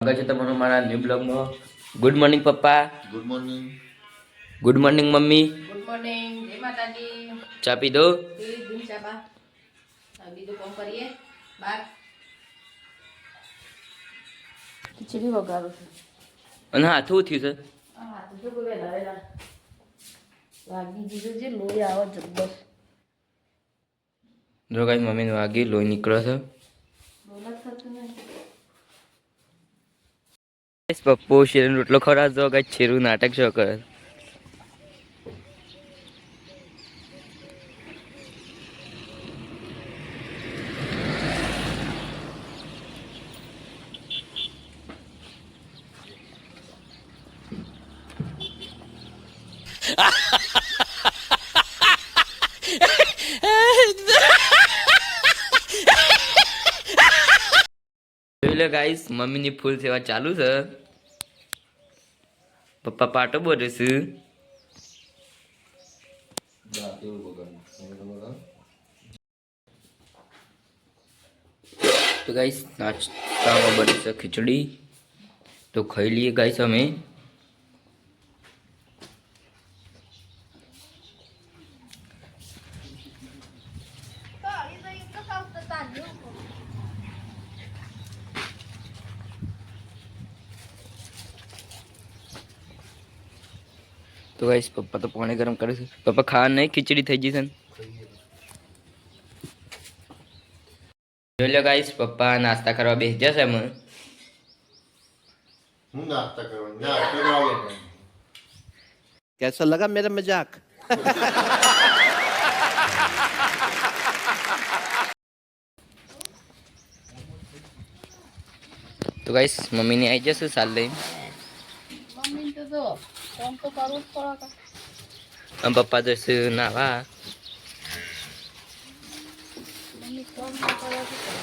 સ્વાગત છે તમારું મારા ન્યૂ બ્લોગમાં. ગુડ મોર્નિંગ પપ્પા. Good morning. Good morning mummy. Good morning. જય માતાજી. ચા પીધો? પીધું ચા બા. બીજું કામ કરીએ બાર. ખીચડી વઘારું છું. અને હાથું થયું છે. હા તો જો વેલા વેલા વાગી દીધું છે. લોહી આવે જબ્બર. જો ગાઈસ મમ્મીને વાગી લોહી નીકળે છે. બોલત થતું નહીં. પપ્પો શેરનો રોટલો ખવડાવ જો ગાઈસ શેરું નાટક શો કરે. જોઈ લો ગાઈસ મમ્મીની ફૂલ સેવા ચાલુ છે. પપ્પા પાટો બોલે છે. તો ગાઈસ નાસ્તામાં બની છે ખીચડી. તો ખાઈ લઈએ ગાઈસ અમે. તો ગાઈસ પપ્પા તો પાણી ગરમ કરે છે. પપ્પા ખાવા નહીં ખીચડી થઈ જશે ને. જોઈ લો ગાઈસ પપ્પા નાસ્તા કરવા બેસી જશે અમે. હું નાસ્તા કરવા कैसा लगा मेरा मजाक? તો ગાઈસ મમ્મીને આવી જશે સાલ લઈને. મમ્મી તો જો કામ તો કરવું જ પડે. આમ પપ્પા જશે નાવા. મમ્મી કામ તો કરવું જ પડે.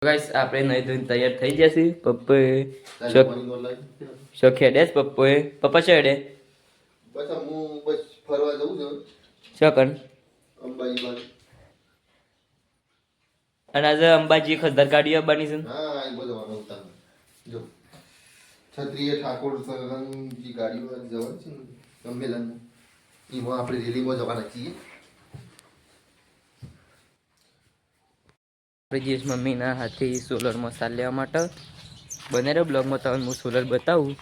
ગાઈસ આપણે નહીં ધોઈને તૈયાર થઈ જશે. પપ્પાએ શોખે ડેસ પપ્પોએ. પપ્પા છે ડે બસ હું બસ ફરવા જઉં છું શકન. અંબાજી બાજુ. અને આજે અંબાજી ખસદર ગાડીઓ બની છે. હા એ બધો ઉતાર જો ક્ષત્રિય ઠાકોર સરંગજી ગાડીઓ જવાનું છે ને સંમેલન એમાં આપણે રેલીમાં જવાના છીએ. આપણે જઈશ મમ્મીના હાથે સોલર મસાલ લેવા માટે. બને રહ્યો બ્લોગમાં તમને હું સોલર બતાવું.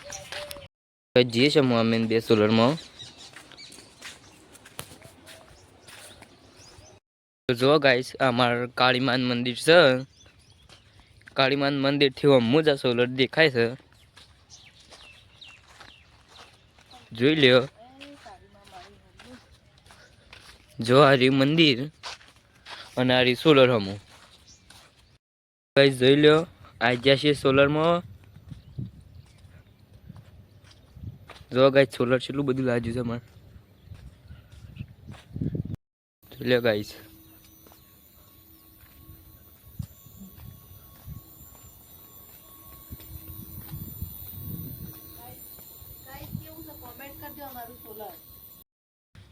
જઈએ છે મમ્મીને બે સોલરમાં. જો ગાઈસ અમારું કાળીમાન મંદિર છે. કાળીમાન મંદિરથી અમું જ આ સોલર દેખાય છે. જોઈ લ્યો. જો આ રહ્યું મંદિર અને આ રહ્યું સોલર હમું. ગાઈસ જોઈ લ્યો આ જ્યાં છે સોલરમાં. જો ગાઈસ સોલર કેટલું બધું લાગ્યું છે મારે. જોઈ લ્યો ગાઈસ.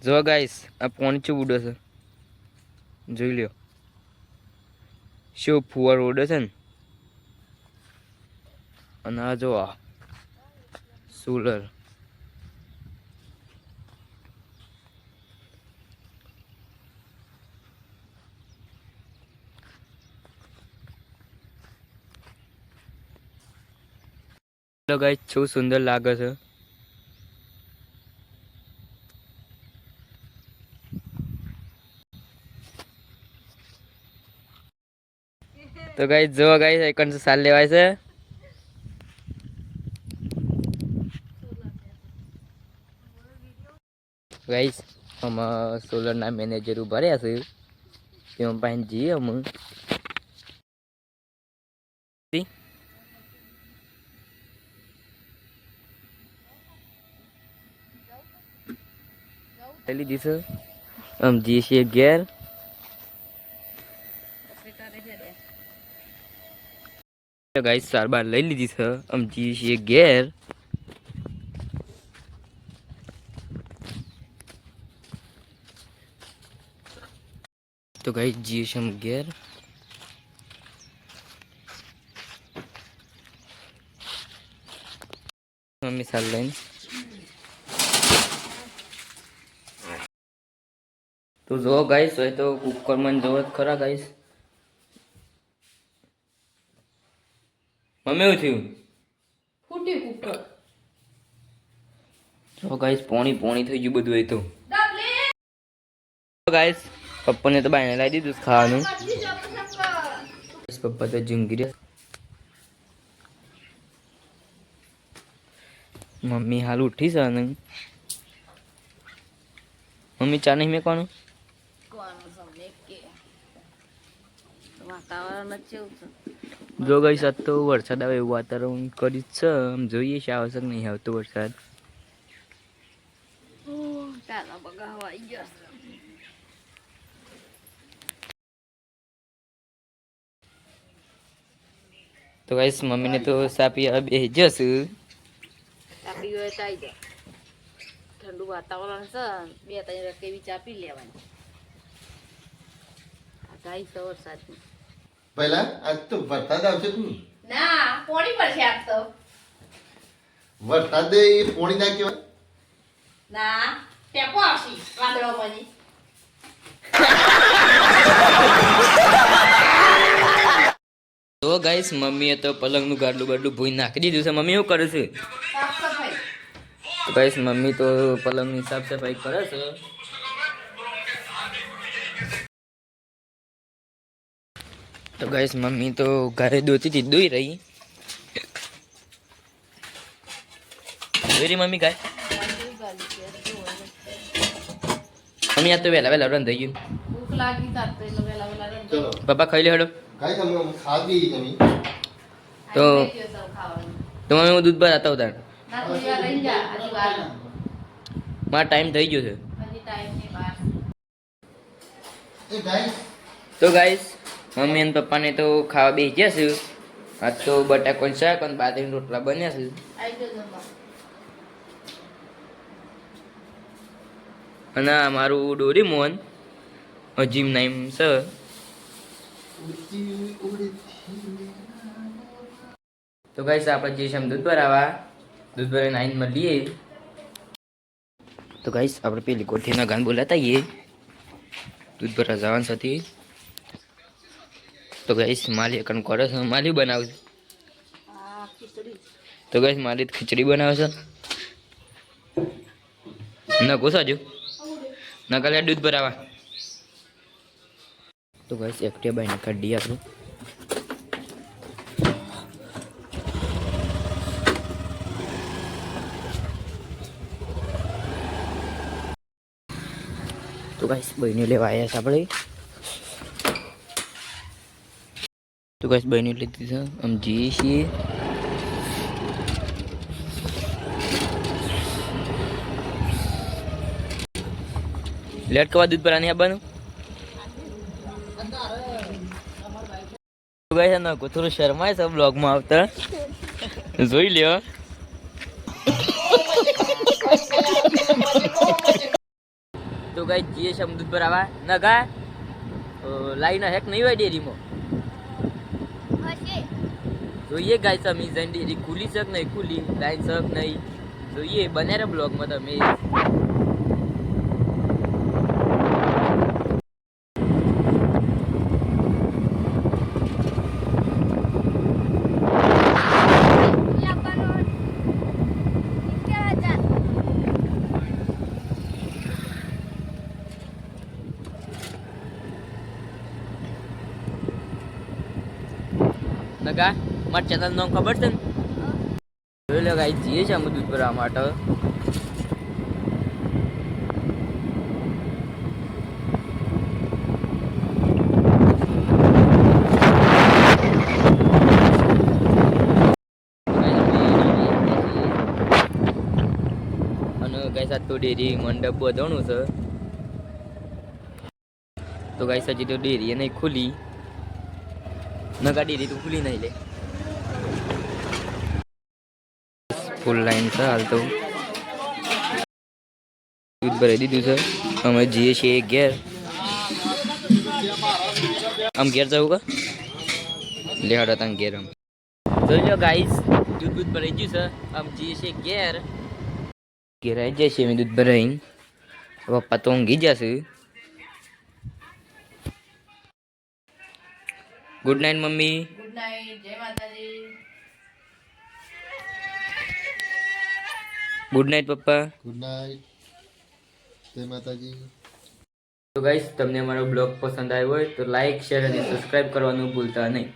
જો ગાઈસ આ પાણી ચેવું ઉડે છે. જોઈ લ્યો શું ફુવારો ઉડે છે ને. અને આ જો આ સોલર. ગાઈસ શું સુંદર લાગે છે. તો ગાઈસ જો ગાઈસ એકન સાલ લેવાય છે. ગાઈસ આમાં સોલર ના મેનેજર ઉભા રહ્યા છે. તેમાં પાસે જઈએ અમે. લીધી છે આમ જઈએ છીએ ઘેર. ગાઈસ સારવાર લઈ લીધી છે. આમ જઈએ છીએ ઘેર. તો ગાઈસ જઈએ છીએ ઘેર. મમ્મી સાલ લઈને તો જો ગાઈસ હોય તો કુકર માં જોવો જ ખરા ગાઈસ. મમ્મી એવું થયું ફૂટી કુકર. જો ગાઈસ પોણી પોણી થઈ ગયું બધું. એ તો ગાઈસ પપ્પાને તો બાયણે લાવી દીધું ખાવાનું. પપ્પા તો જુંગી રહ્યા. મમ્મી હાલ ઉઠી છે ને મમ્મી ચા નહીં મેકવાનું. વાતાવરણ જ કેવું છે. જો ગઈ સાત તો વરસાદ આવે એવું વાતાવરણ કરી જ છે. આમ જોઈએ છે આવશે કે નહીં આવતો વરસાદ. તારા બગાવા આવી ગયા. તો ગાઈસ મમ્મીને તો સાપી બે જશે. ચાપી હોય તો આવી જાય. ઠંડુ વાતાવરણ છે. 2-3 રકેવી ચાપી લેવાની. આગાહી છે વરસાદની. પહેલા આજ તો વરસાદ આવશે તું. ના પોણી પડશે આજ તો. વરસાદ એ પોણી ના કહેવાય. ના ટેપો આવશે વાદળો બની. તો ગાઈસ મમ્મીએ તો પલંગનું ગાડલું બાડલું ભૂઈ નાખી દીધું છે. મમ્મી શું કરે છે? સાફ સફાઈ. તો ગાઈસ મમ્મી તો પલંગની સાફ સફાઈ કરે છે. તો ગાઈસ મમ્મી તો ઘરે દોતી દોઈ રહી. દોઈ રહી મમ્મી ગાય. મમ્મી આ તો વહેલા વહેલા રન થઈ ગયું. ભૂખ લાગી તાર તો એટલે વેલા વેલા રંધ. ચલો પપ્પા ખાઈ લે હેડો. કાઈ તમે ખાધી તમે. તો તો મમ્મી હું દૂધ પર આતા ઉતાર. ના થોડી વાર રહી જા. હજી વાર મારો ટાઈમ થઈ ગયો છે. હજી ટાઈમ ની વાર. એ ગાઈસ તો ગાઈસ મમ્મી અને પપ્પાને તો ખાવા બેસી ગયા છે. આજ તો બટાકાનું શાક અને બાજરીના રોટલા બન્યા છે. આવી જજો જમવા. અને આ મારું ડોરીમોન અજીમ નામ છે. તો ગાઈસ આપણે જઈશું આમ દૂધ ભરાવા. દૂધ ભરાઈને આવીને મળીએ. તો ગાઈસ આપણે પેલી કોઠીના ગાન બોલાતા આવીએ. દૂધ ભરા જવાનું સાથે. તો ગાઈસ માલી એકન કરે છે. માલી બનાવે છે. આ ખીચડી. તો ગાઈસ માલી ખીચડી બનાવે છે. ના ઘોસાજો ના કાલે દૂધ ભરાવા. તો ગાઈસ એકટિયા બાઈને કાઢીએ આપણે. તો ગાઈસ બહેને લેવા આવ્યા છે આપણે. તો ગાઈસ બહેને લીધી છે. આમ જઈએ છીએ. લેટ કવા દૂધ ભરાની આવવાનું. તો ગાઈસ ના થોડું શરમાય છે બ્લોગમાં આવતા. જોઈ લ્યો. તો ગાઈસ જઈએ છે આમ દૂધ ભરાવા. ના ગા લાઈન હેક નહીં હોય ડેરીમાં. જોઈએ ગાઈસ અમે જઈને ડેરી ખુલી છે કે નહીં ખુલી, લાઈન છે કે નહીં જોઈએ. બને રે બ્લોગમાં તમે. નગા મારા ચેનલ નું ખબર છે ને? જોઈ લો ગાઈસ જઈએ છે અમે દૂધ ભરવા માટે. અને ગાઈસ આ તો ડેરી મંડપ બધવાનું છે. તો ગાઈસ હજી તો ડેરી નહીં ખુલી. નગા ડેરી તો ખુલી નહીં લે. ફૂલ લાઈન છે હાલ તો. દૂધ ભરાઈ દીધું છે. અમે જઈએ છીએ ઘેર. આમ ઘેર જવું કા લેહાડ હતા ઘેર. આમ જોઈ લો ગાઈસ દૂધ બૂધ ભરાઈ ગયું છે આમ જઈએ છે ઘેર ઘેર આવી જાય છે મેં દૂધ ભરાઈને પપ્પા તો ઊંઘી જશે good night mummy good night, જય માતાજી. ગુડ નાઇટ પપ્પા ગુડ નાઇટ, જય માતાજી. તો ગાઈસ તમને અમારો બ્લોગ પસંદ આવ્યો હોય તો લાઈક શેર અને સબસ્ક્રાઇબ કરવાનું ભૂલતા નહીં.